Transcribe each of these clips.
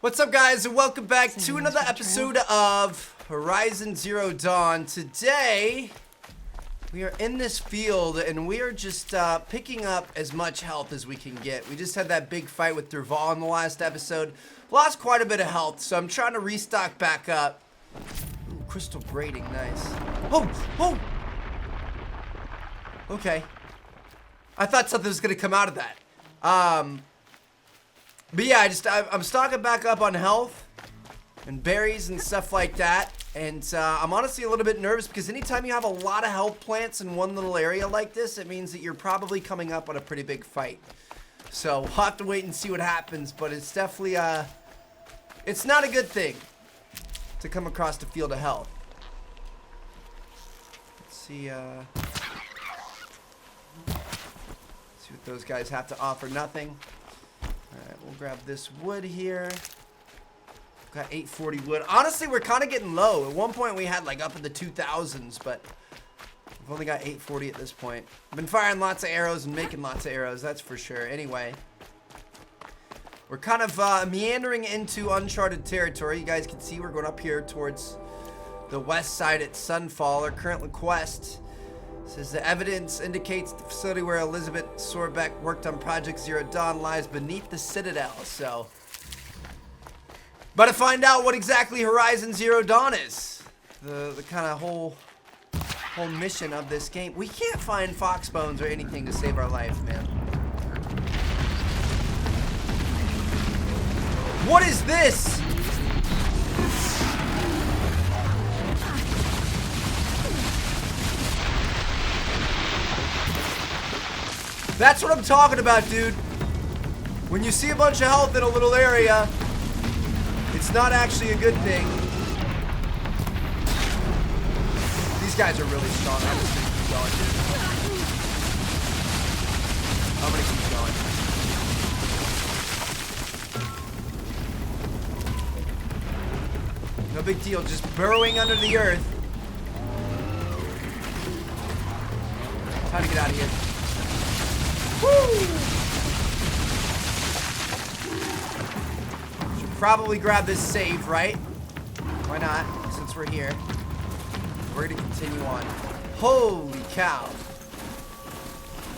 What's up, guys, and welcome back to another episode of Horizon Zero Dawn. Today, we are in this field, and we are just picking up as much health as we can get. We just had that big fight with Durval in the last episode. Lost quite a bit of health, so I'm trying to restock back up. Ooh, crystal braiding, nice. Oh! Okay. I thought something was going to come out of that. But yeah, I'm stocking back up on health and berries and stuff like that. And I'm honestly a little bit nervous because anytime you have a lot of health plants in one little area like this, it means that you're probably coming up on a pretty big fight. So we'll have to wait and see what happens, but it's definitely, it's not a good thing to come across the field of health. Let's see what those guys have to offer. Nothing. Alright, we'll grab this wood here. Got 840 wood. Honestly, we're kind of getting low. At one point, we had like up in the 2000s, but we've only got 840 at this point. I've been firing lots of arrows and making lots of arrows, that's for sure. Anyway, we're kind of meandering into uncharted territory. You guys can see we're going up here towards the west side at Sunfall. Our current request says the evidence indicates the facility where Elizabeth Sorbeck worked on Project Zero Dawn lies beneath the Citadel. So, but to find out what exactly Horizon Zero Dawn is, the kind of whole mission of this game. We can't find fox bones or anything to save our life, man. What is this? That's what I'm talking about, dude. When you see a bunch of health in a little area, it's not actually a good thing. These guys are really strong. I'm just gonna keep going, dude. I'm gonna keep going. No big deal, just burrowing under the earth. Time to get out of here. Woo! Should probably grab this save, right? Why not? Since we're here. We're gonna continue on. Holy cow.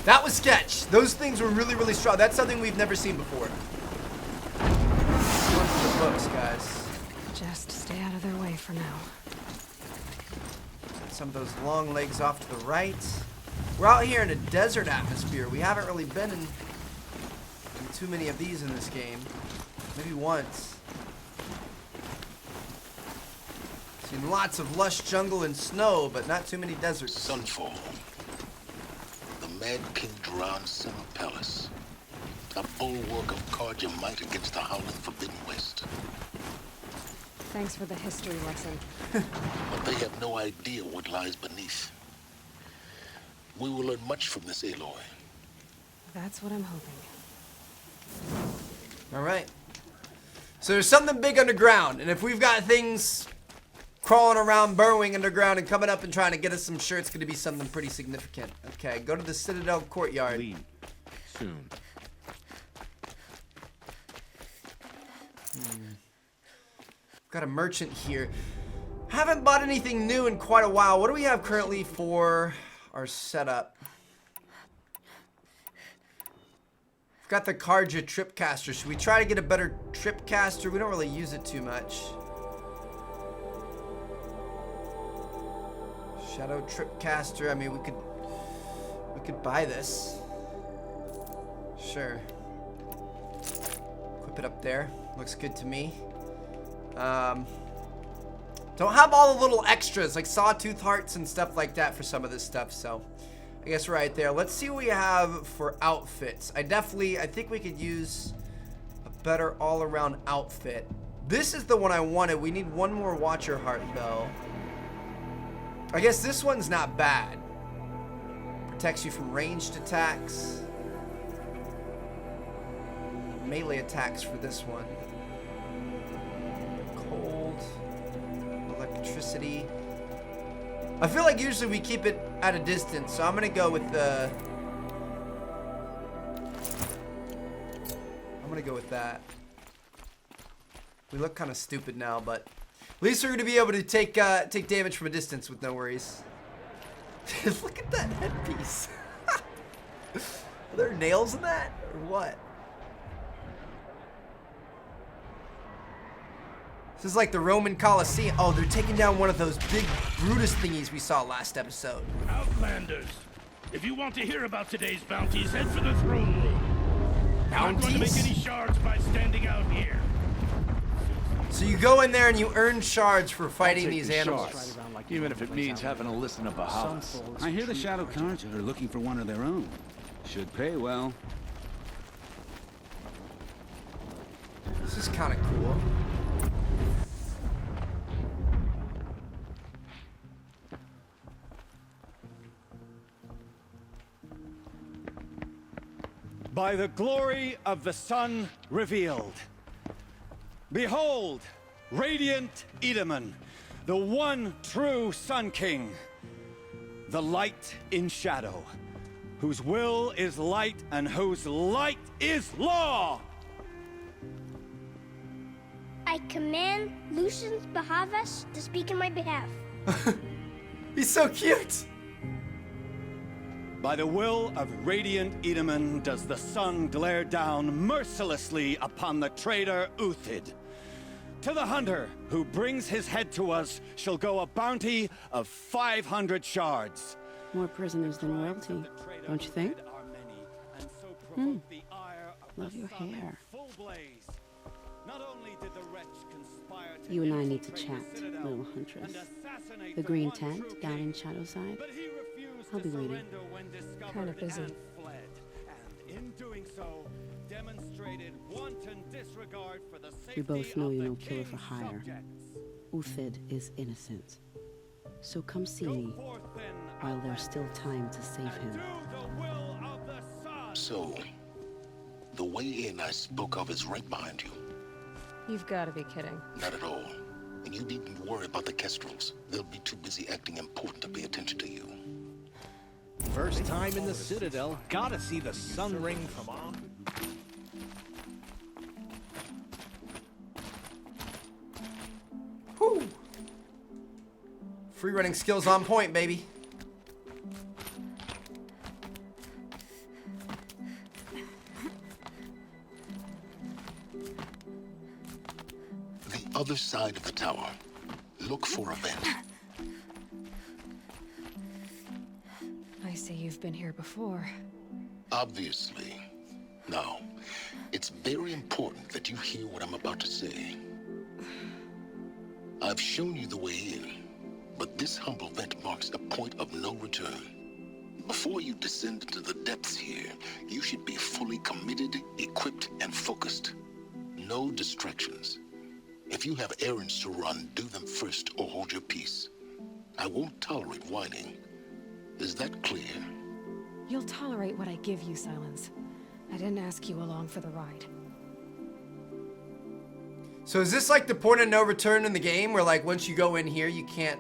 That was sketch. Those things were really, really strong. That's something we've never seen before. Run for the books, guys. Just stay out of their way for now. Some of those long legs off to the right. We're out here in a desert atmosphere. We haven't really been in too many of these in this game. Maybe once. Seen lots of lush jungle and snow, but not too many deserts. Sunfall. The Mad King Duran's summer palace. A bulwark of guard your might against the howling Forbidden West. Thanks for the history lesson. But they have no idea what lies beneath. We will learn much from this, Aloy. That's what I'm hoping. Alright. So there's something big underground, and if we've got things crawling around, burrowing underground, and coming up and trying to get us, I'm sure it's going to be something pretty significant. Okay, go to the Citadel courtyard. Leave soon. Got a merchant here. Haven't bought anything new in quite a while. What do we have currently for our setup? We've got the Karja Tripcaster. Should we try to get a better Tripcaster? We don't really use it too much. Shadow Tripcaster. I mean, we could buy this. Sure. Equip it up there. Looks good to me. Don't have all the little extras like sawtooth hearts and stuff like that for some of this stuff, so I guess right there. Let's see what we have for outfits. I think we could use a better all-around outfit. This is the one I wanted. We need one more Watcher heart though. I guess this one's not bad. Protects you from ranged attacks. Melee attacks for this one. Cold. Electricity. I feel like usually we keep it at a distance, so I'm gonna go with the I'm gonna go with that. We look kind of stupid now, but at least we're gonna be able to take damage from a distance with no worries. Look at that headpiece. Are there nails in that, or what? This is like the Roman Colosseum. Oh, they're taking down one of those big Brutus thingies we saw last episode. Outlanders, if you want to hear about today's bounties, head for the throne room. Not going to make any shards by standing out here. So you go in there and you earn shards for fighting these animals. Even if it means having to listen to Bahamas. I hear the Shadow Cards are looking for one of their own. Should pay well. This is kind of cool. By the glory of the sun revealed. Behold, radiant Edaman, the one true Sun King, the light in shadow, whose will is light and whose light is law. I command Lucius Bahavas to speak in my behalf. He's so cute. By the will of radiant Edaman does the sun glare down mercilessly upon the traitor Uthid. To the hunter who brings his head to us shall go a bounty of 500 shards. More prisoners than royalty, don't you think? Love your hair. You and I need to chat, little huntress. The green tent down in Shadowside. I'll be waiting. Kind of busy. We both know you're no killer for hire. Uthid is innocent. So come see me while there's still time to save him. So, the way in I spoke of is right behind you. You've got to be kidding. Not at all. And you needn't worry about the Kestrels. They'll be too busy acting important to pay attention to you. First time in the Citadel. Gotta see the sun ring from on. Whew. Free running skills on point, baby. The other side of the tower. Look for a vent. I see you've been here before. Obviously. Now, it's very important that you hear what I'm about to say. I've shown you the way in, but this humble vent marks a point of no return. Before you descend into the depths here, you should be fully committed, equipped, and focused. No distractions. If you have errands to run, do them first or hold your peace. I won't tolerate whining. Is that clear? You'll tolerate what I give you, Silence. I didn't ask you along for the ride. So is this like the point of no return in the game where like once you go in here you can't...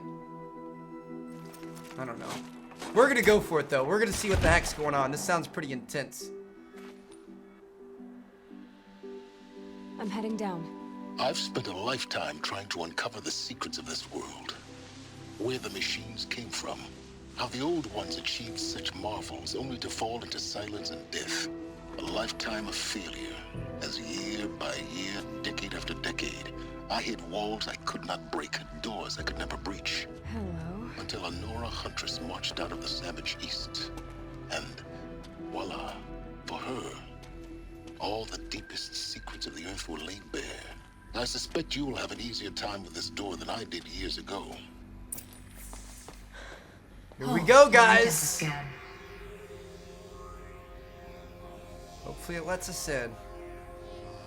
I don't know. We're gonna go for it though. We're gonna see what the heck's going on. This sounds pretty intense. I'm heading down. I've spent a lifetime trying to uncover the secrets of this world. Where the machines came from. How the old ones achieved such marvels only to fall into silence and death. A lifetime of failure. As year by year, decade after decade, I hit walls I could not break, doors I could never breach. Hello. Until a Nora huntress marched out of the savage east. And voila, for her, all the deepest secrets of the earth were laid bare. I suspect you will have an easier time with this door than I did years ago. Here we go, guys. Hopefully it lets us in.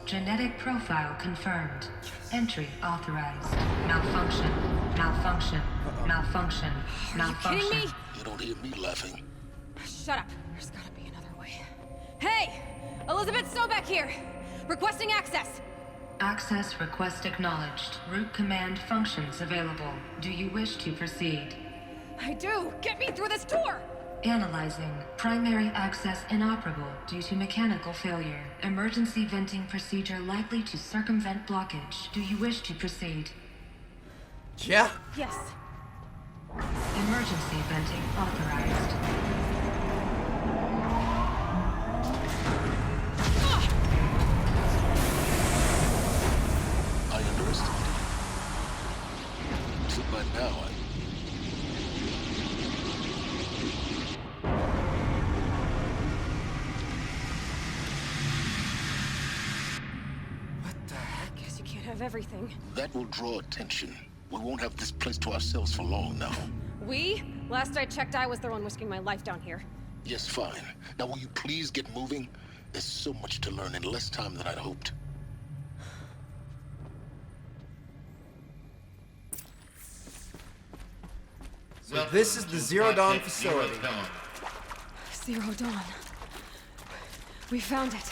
Genetic profile confirmed. Entry authorized. Malfunction. Malfunction. Malfunction. Malfunction. Are you kidding me? You don't hear me laughing. Shut up. There's gotta be another way. Hey! Elizabeth Sobeck here! Requesting access! Access request acknowledged. Root command functions available. Do you wish to proceed? I do! Get me through this door! Analyzing. Primary access inoperable due to mechanical failure. Emergency venting procedure likely to circumvent blockage. Do you wish to proceed? Yeah. Yes. Emergency venting authorized. I underestimated it. So by now, Guess you can't have everything. that will draw attention. We won't have this place to ourselves for long now. We? Last I checked, I was the one risking my life down here. Yes, fine. Now will you please get moving? There's so much to learn in less time than I'd hoped. So this is the Zero Dawn facility. Zero Dawn. We found it.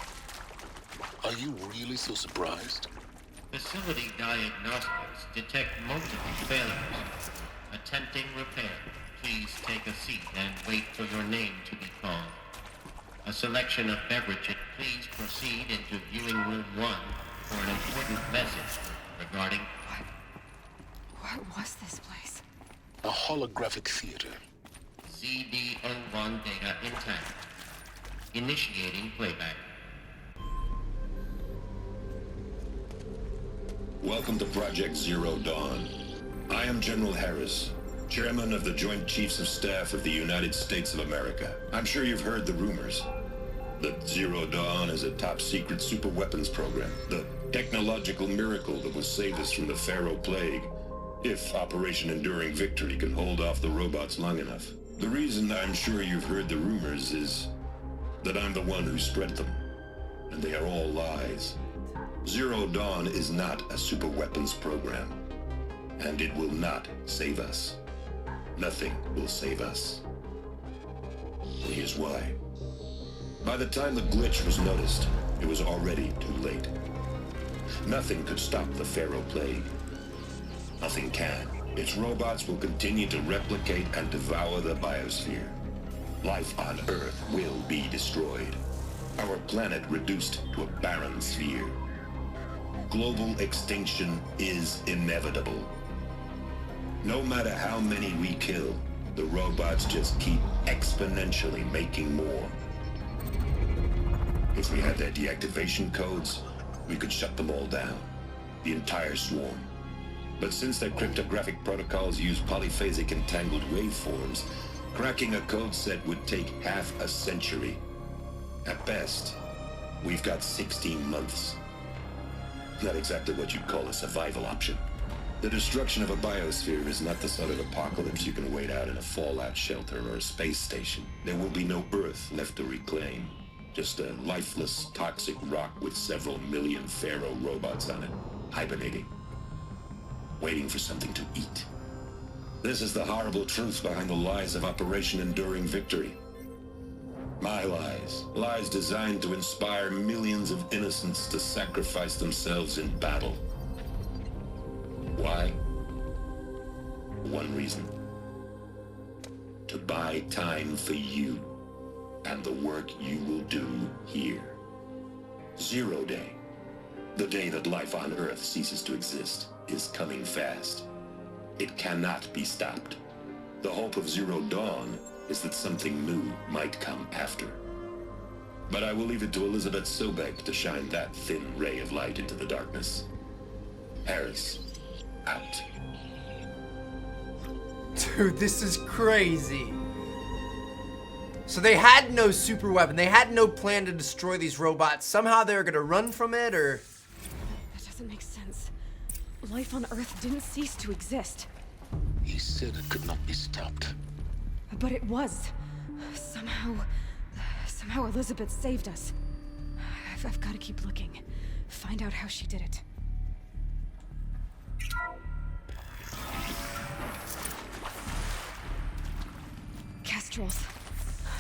Are you really so surprised? Facility diagnostics detect multiple failures. Attempting repair. Please take a seat and wait for your name to be called. A selection of beverages. Please proceed into viewing room 1 for an important message regarding... What was this place? A holographic theater. CD01 data intact. Initiating playback. Welcome to Project Zero Dawn. I am General Harris, Chairman of the Joint Chiefs of Staff of the United States of America. I'm sure you've heard the rumors that Zero Dawn is a top-secret superweapons program, the technological miracle that will save us from the Pharaoh Plague, if Operation Enduring Victory can hold off the robots long enough. The reason I'm sure you've heard the rumors is that I'm the one who spread them, and they are all lies. Zero Dawn is not a superweapons program, and it will not save us. Nothing will save us. And here's why. By the time the glitch was noticed, it was already too late. Nothing could stop the Pharaoh Plague. Nothing can. Its robots will continue to replicate and devour the biosphere. Life on Earth will be destroyed. Our planet reduced to a barren sphere. Global extinction is inevitable. No matter how many we kill, the robots just keep exponentially making more. If we had their deactivation codes, we could shut them all down. The entire swarm. But since their cryptographic protocols use polyphasic entangled waveforms, cracking a code set would take half a century. At best, we've got 16 months. Not exactly what you'd call a survival option. The destruction of a biosphere is not the sort of apocalypse you can wait out in a fallout shelter or a space station. There will be no Earth left to reclaim. Just a lifeless, toxic rock with several million Pharaoh robots on it, hibernating. Waiting for something to eat. This is the horrible truth behind the lies of Operation Enduring Victory. My lies. Lies designed to inspire millions of innocents to sacrifice themselves in battle. Why? One reason. To buy time for you and the work you will do here. Zero Day. The day that life on Earth ceases to exist is coming fast. It cannot be stopped. The hope of Zero Dawn is that something new might come after. But I will leave it to Elizabeth Sobek to shine that thin ray of light into the darkness. Harris, out. Dude, this is crazy. So they had no super weapon. They had no plan to destroy these robots. Somehow they were gonna run from it, or... That doesn't make sense. Life on Earth didn't cease to exist. He said it could not be stopped. But it was. Somehow Elizabeth saved us. I've got to keep looking. Find out how she did it. Kestrels.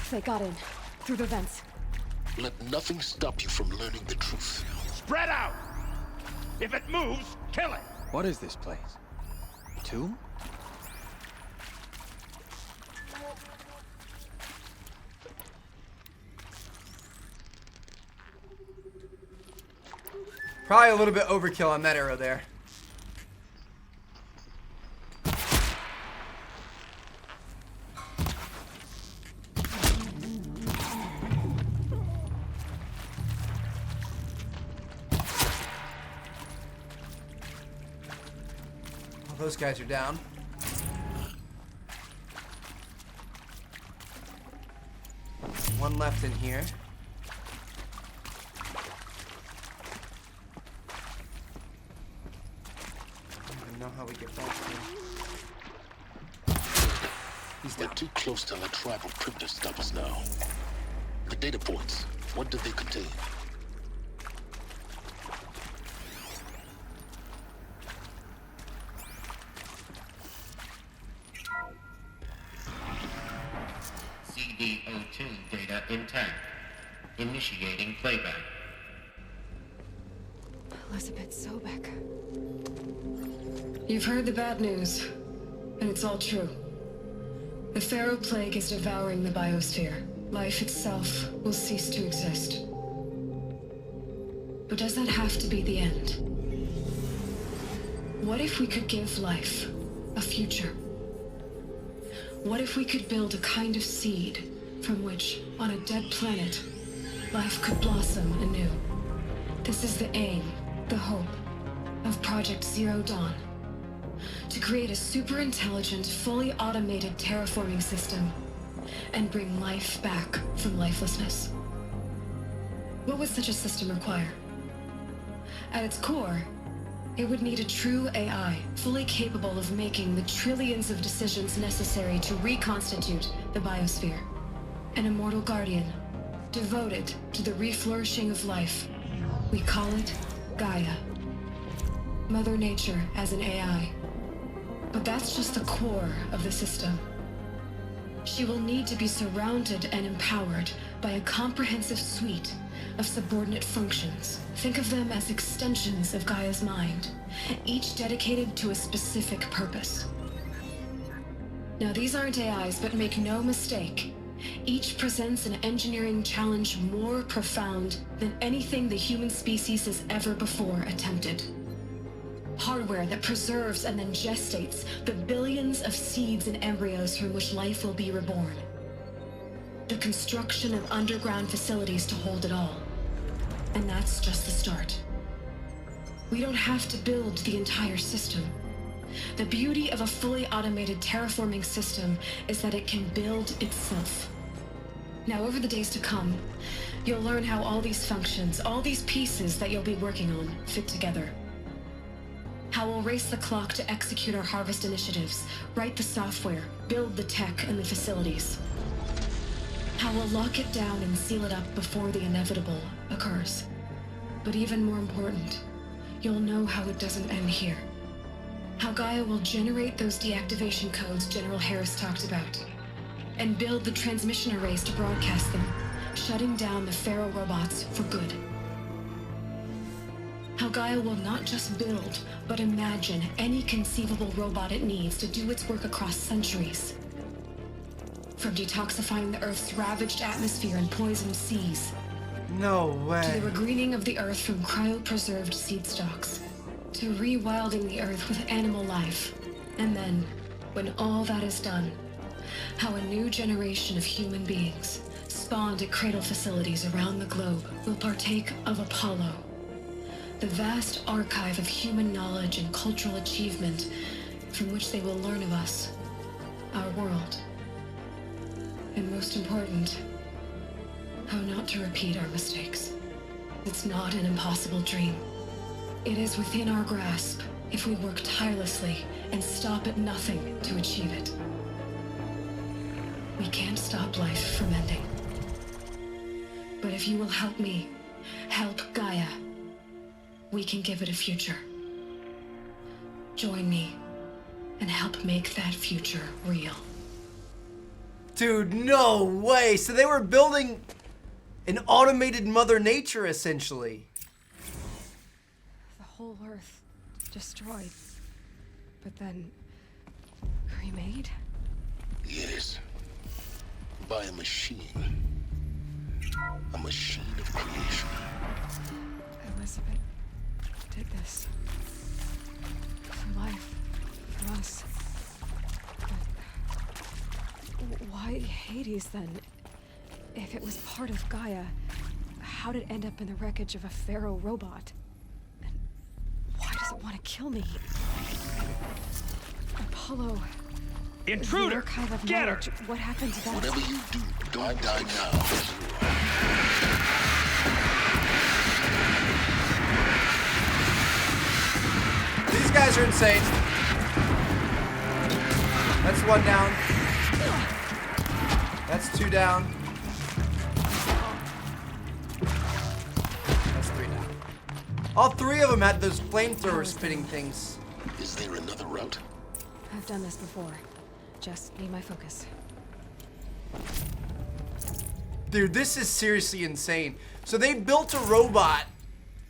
They got in. Through the vents. Let nothing stop you from learning the truth. Spread out! If it moves, kill it! What is this place? A tomb? Probably a little bit overkill on that arrow there. Well, those guys are down. One left in here. I don't even know how we get back here. He's down. We're too close to the tribal crypt to stop us now. The data points, what do they contain? CD02 data intact. Initiating playback. Elizabeth Sobek. You've heard the bad news, and it's all true. The Pharaoh Plague is devouring the biosphere. Life itself will cease to exist. But does that have to be the end? What if we could give life a future? What if we could build a kind of seed from which, on a dead planet, life could blossom anew? This is the aim, the hope, of Project Zero Dawn. To create a super-intelligent, fully automated terraforming system and bring life back from lifelessness. What would such a system require? At its core, it would need a true AI, fully capable of making the trillions of decisions necessary to reconstitute the biosphere. An immortal guardian, devoted to the reflourishing of life. We call it Gaia. Mother Nature as an AI. But that's just the core of the system. She will need to be surrounded and empowered by a comprehensive suite of subordinate functions. Think of them as extensions of Gaia's mind, each dedicated to a specific purpose. Now, these aren't AIs, but make no mistake, each presents an engineering challenge more profound than anything the human species has ever before attempted. Hardware that preserves and then gestates the billions of seeds and embryos from which life will be reborn. The construction of underground facilities to hold it all. And that's just the start. We don't have to build the entire system. The beauty of a fully automated terraforming system is that it can build itself. Now, over the days to come, you'll learn how all these functions, all these pieces that you'll be working on, fit together. How we'll race the clock to execute our harvest initiatives, write the software, build the tech and the facilities. How we'll lock it down and seal it up before the inevitable occurs. But even more important, you'll know how it doesn't end here. How Gaia will generate those deactivation codes General Harris talked about, and build the transmission arrays to broadcast them, shutting down the Pharaoh robots for good. How Gaia will not just build, but imagine any conceivable robot it needs to do its work across centuries. From detoxifying the Earth's ravaged atmosphere and poisoned seas. No way. To the regreening of the Earth from cryopreserved seed stalks. To rewilding the Earth with animal life. And then, when all that is done, how a new generation of human beings, spawned at cradle facilities around the globe, will partake of Apollo. The vast archive of human knowledge and cultural achievement from which they will learn of us, our world. And most important, how not to repeat our mistakes. It's not an impossible dream. It is within our grasp if we work tirelessly and stop at nothing to achieve it. We can't stop life from ending. But if you will help me, help Gaia, we can give it a future. Join me and help make that future real. Dude, no way. So they were building an automated Mother Nature, essentially. The whole Earth destroyed, but then remade? Yes. By a machine. A machine of creation. Elizabeth did this. For life. For us. But why Hades then? If it was part of Gaia, how did it end up in the wreckage of a pharaoh robot? And why does it want to kill me? Apollo. Intruder! The archive of Get her! knowledge. What happened to that? Whatever you do, don't die now. These guys are insane. That's one down. That's two down. That's three down. All three of them had those flamethrower spitting things. Is there another route? I've done this before. Just need my focus. Dude, this is seriously insane. So they built a robot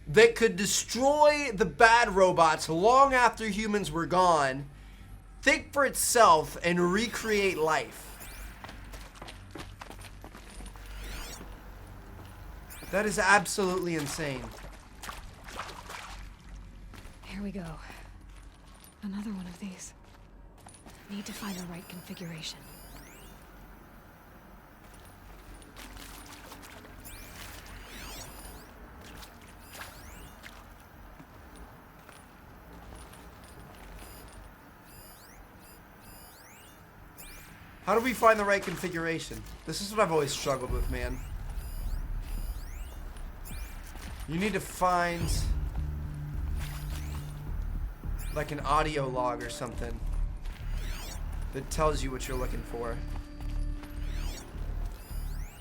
that could destroy the bad robots long after humans were gone, think for itself, and recreate life. That is absolutely insane. Here we go. Another one of these. Need to find the right configuration. How do we find the right configuration? This is what I've always struggled with, man. You need to find like an audio log or something that tells you what you're looking for.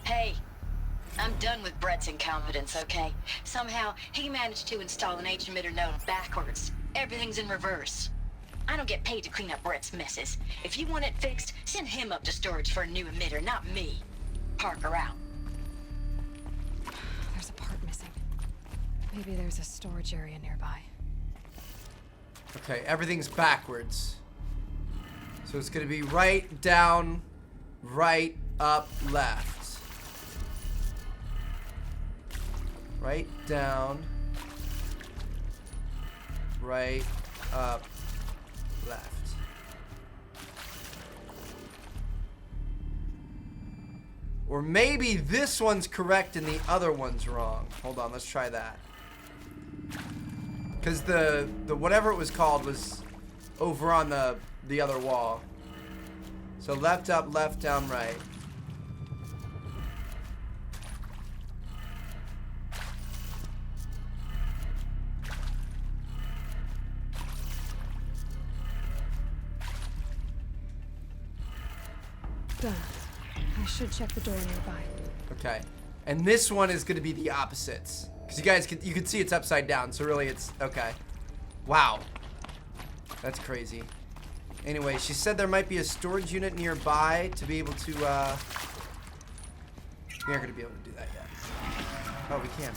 Hey, I'm done with Brett's incompetence, okay? Somehow, he managed to install an H-emitter node backwards. Everything's in reverse. I don't get paid to clean up Brett's messes. If you want it fixed, send him up to storage for a new emitter, not me. Parker out. There's a part missing. Maybe there's a storage area nearby. Okay, everything's backwards. So it's gonna be right, down, right, up, left. Right, down, right, up, left. Or maybe this one's correct and the other one's wrong. Hold on, let's try that. Because the whatever it was called was over on the other wall. So left, up, left, down, right. Done. I should check the door nearby. Okay. And this one is going to be the opposites. Because you can see it's upside down. So really it's... Okay. Wow. That's crazy. Anyway, she said there might be a storage unit nearby to be able to... We aren't going to be able to do that yet. Oh, we can.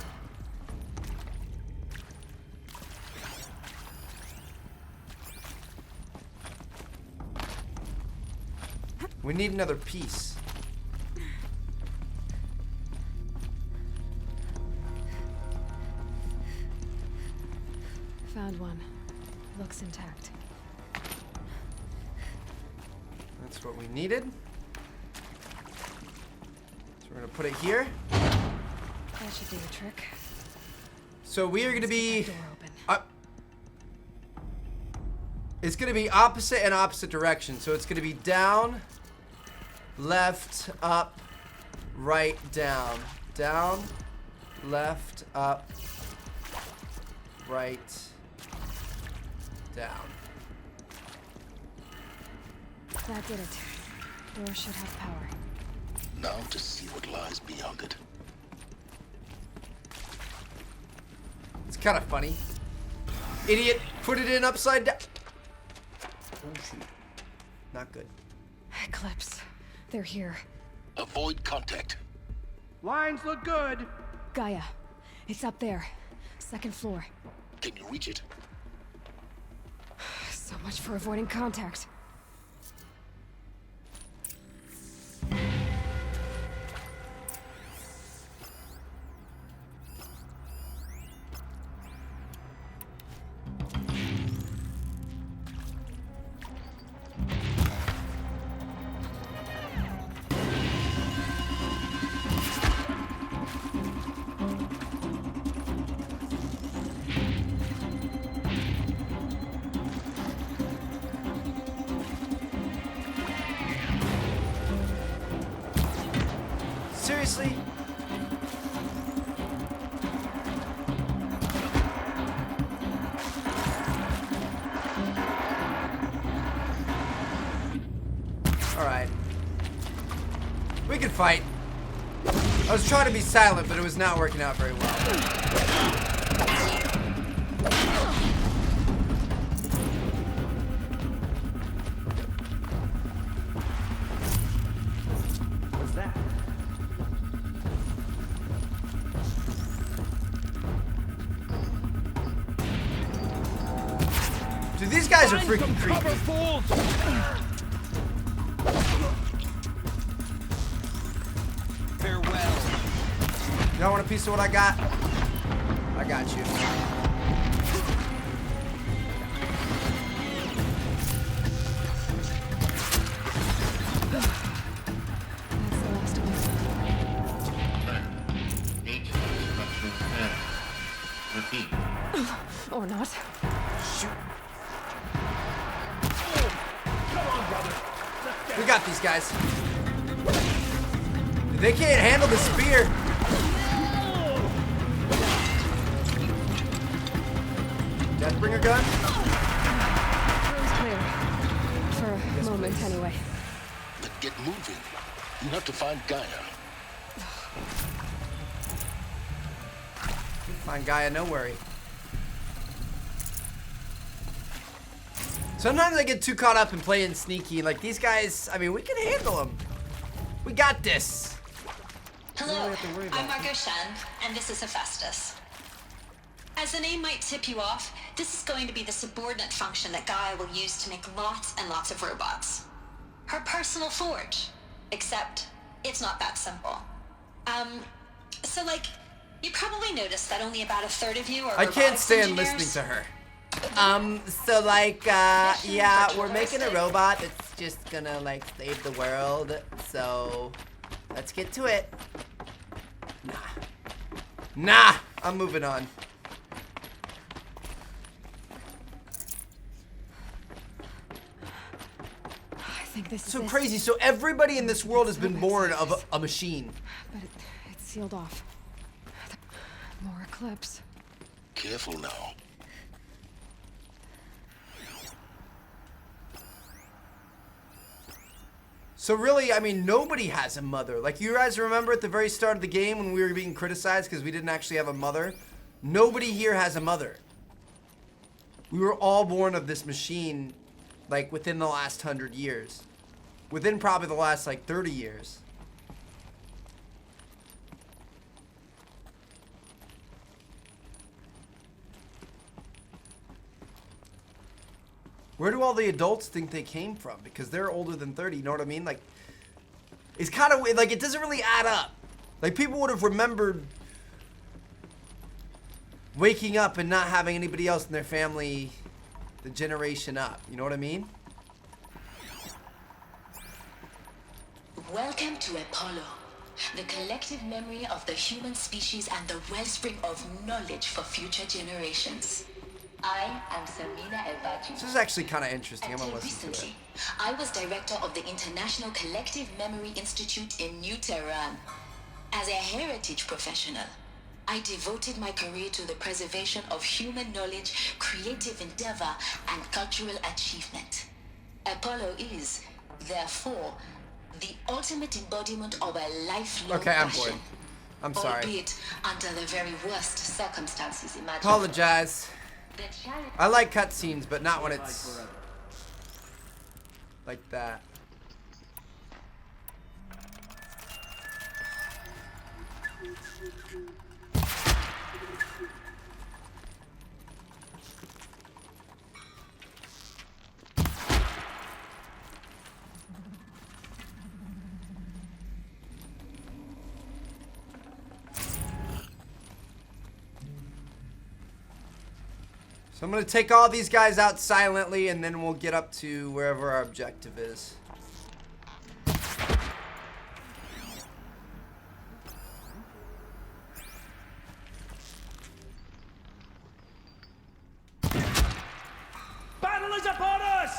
We need another piece. Found one. Looks intact. That's what we needed. So we're gonna put it here. That should do the trick. So we are gonna be... Door open. It's gonna be opposite and opposite direction. So it's gonna be down, left, up, right, down. Down, left, up, right, down. That did it. Door should have power. Now to see what lies beyond it. It's kind of funny. Idiot, put it in upside down. Oh shoot. Not good. Eclipse. They're here. Avoid contact. Lines look good. Gaia. It's up there. Second floor. Can you reach it? So much for avoiding contact. Seriously? Alright. We can fight. I was trying to be silent, but it was not working out very well. What's that? Dude, these guys are freaking creepy. Farewell. Y'all want a piece of what I got? I got you. That's the last of them. Repeat. Or not. Shoot. We got these guys. They can't handle the spear. Deathbringer gun? Room's clear. For a moment, anyway. But get moving. You have to find Gaia. Find Gaia, no worry. Sometimes I get too caught up in playing sneaky. Like these guys, I mean, we can handle them. We got this. Hello, I'm Margot Shan, and this is Hephaestus. As the name might tip you off, this is going to be the subordinate function that Gaia will use to make lots and lots of robots. Her personal forge. Except, it's not that simple. So like, you probably noticed that only about a third of you are I can't stand engineers. listening to her. So like, yeah, we're making a robot that's just gonna like save the world. So, let's get to it. Nah, I'm moving on. I think this is So it. crazy. So everybody in this world has been born of a machine. But it's sealed off. More Eclipse. Careful now. So really, I mean, nobody has a mother. Like, you guys remember at the very start of the game when we were being criticized because we didn't actually have a mother? Nobody here has a mother. We were all born of this machine, like, within the last 100 years. Within probably the last, like, 30 years. Where do all the adults think they came from? Because they're older than 30, you know what I mean? Like, it's kind of, like, it doesn't really add up. Like, people would have remembered waking up and not having anybody else in their family the generation up. You know what I mean? Welcome to Apollo, the collective memory of the human species and the wellspring of knowledge for future generations. I am Samina El-Baji. This is actually kind of interesting. I'm Until gonna listen to it. recently, I was director of the International Collective Memory Institute in New Tehran. As a heritage professional, I devoted my career to the preservation of human knowledge, creative endeavor, and cultural achievement. Apollo is, therefore, the ultimate embodiment of a lifelong Okay, I'm passion. bored. I'm sorry. Albeit under the very worst circumstances imaginable. Apologize. The challenge- I like cutscenes, but not when it's like that. So I'm going to take all these guys out silently, and then we'll get up to wherever our objective is. Battle is upon us!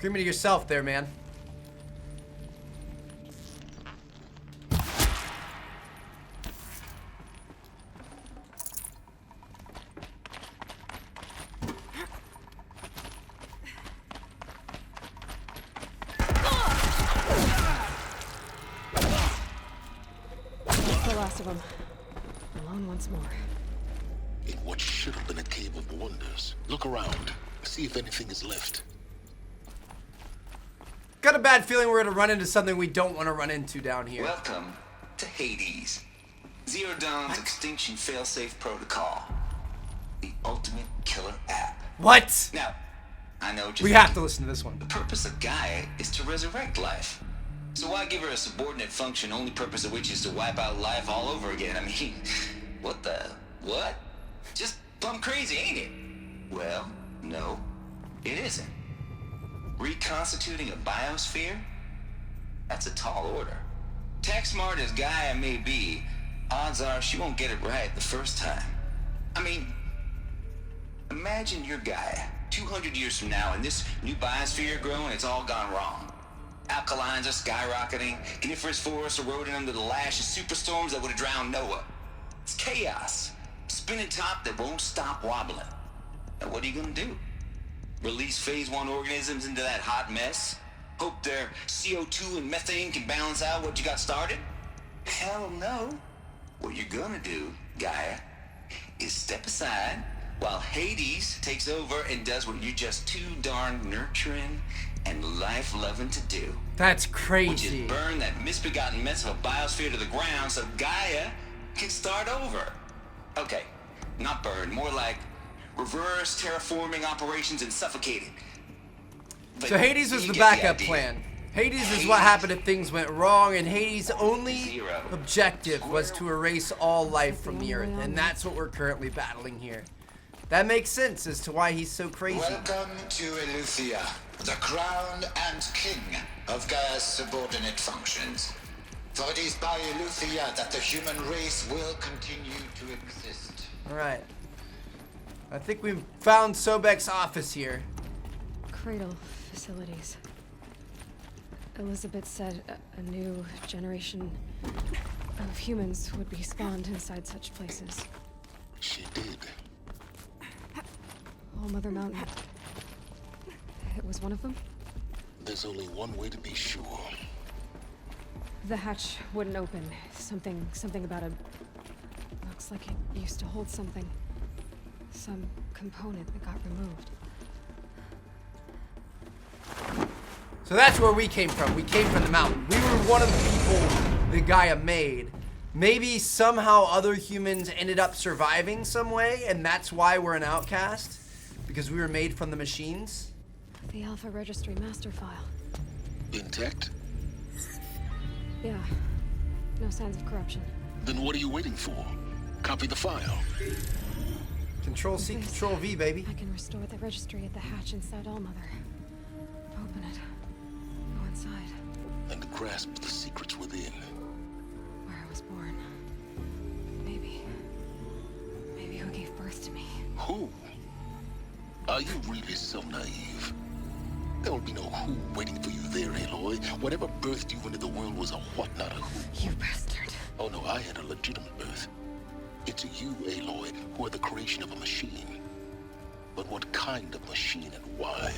Screaming to yourself there, man. That's the last of them. Alone once more. In what should have been a cave of wonders. Look around. See if anything is left. Got a bad feeling we're gonna run into something we don't want to run into down here. Welcome to Hades. Zero Dawn's extinction failsafe protocol. The ultimate killer app. What? Now, I know what you're We thinking. have to listen to this one. The purpose of Gaia is to resurrect life. So why give her a subordinate function, only purpose of which is to wipe out life all over again? I mean, what the... what? Just plumb crazy, ain't it? Well, no, it isn't. Reconstituting a biosphere? That's a tall order. Tech smart as Gaia may be, odds are she won't get it right the first time. I mean, imagine you're Gaia, 200 years from now, and this new biosphere growing, it's all gone wrong. Alkalines are skyrocketing, coniferous forests eroding under the lash of superstorms that would have drowned Noah. It's chaos. Spinning top that won't stop wobbling. Now what are you gonna do? Release phase 1 organisms into that hot mess? Hope their CO2 and methane can balance out what you got started? Hell no. What you're gonna do, Gaia, is step aside while Hades takes over and does what you're just too darn nurturing and life-loving to do. That's Which crazy. is burn that misbegotten mess of a biosphere to the ground so Gaia can start over. Okay, not burn, more like reverse terraforming operations and suffocating. But So Hades was you the get backup idea. plan. Hades is what happened if things went wrong, and Hades' only objective was to erase all life from the earth, and that's what we're currently battling here. That makes sense as to why he's so crazy. Welcome to Eleuthia, the crown and king of Gaia's subordinate functions. For it is by Eleuthia that the human race will continue to exist. Alright. I think we've found Sobek's office here. Cradle facilities. Elizabeth said a new generation of humans would be spawned inside such places. She did. All Mother Mountain. It was one of them? There's only one way to be sure. The hatch wouldn't open. Something about a... Looks like it used to hold something. Some component that got removed. So that's where we came from. We came from the mountain. We were one of the people that Gaia made. Maybe somehow other humans ended up surviving some way, and that's why we're an outcast? Because we were made from the machines? The Alpha Registry master file. Intact? Yeah. No signs of corruption. Then what are you waiting for? Copy the file. Control C, Control V, baby. I can restore the registry at the hatch inside Allmother. Open it. Go inside. And grasp the secrets within. Where I was born. Maybe who gave birth to me. Who? Are you really so naive? There will be no who waiting for you there, Aloy. Whatever birthed you into the world was a what, not a who. You bastard. Oh no, I had a legitimate birth. It's you, Aloy, who are the creation of a machine. But what kind of machine and why?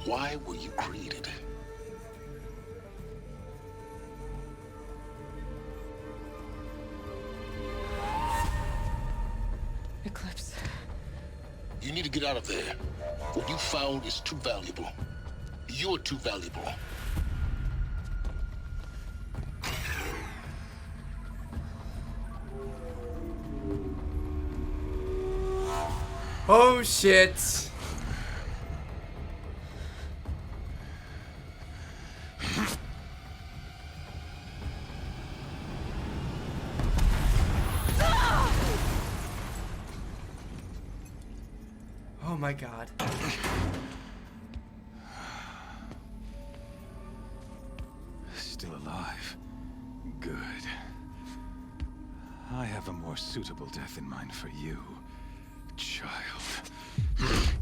Why were you created? Eclipse. You need to get out of there. What you found is too valuable. You're too valuable. Oh shit. Oh my god. Still alive. Good. I have a more suitable death in mind for you, child.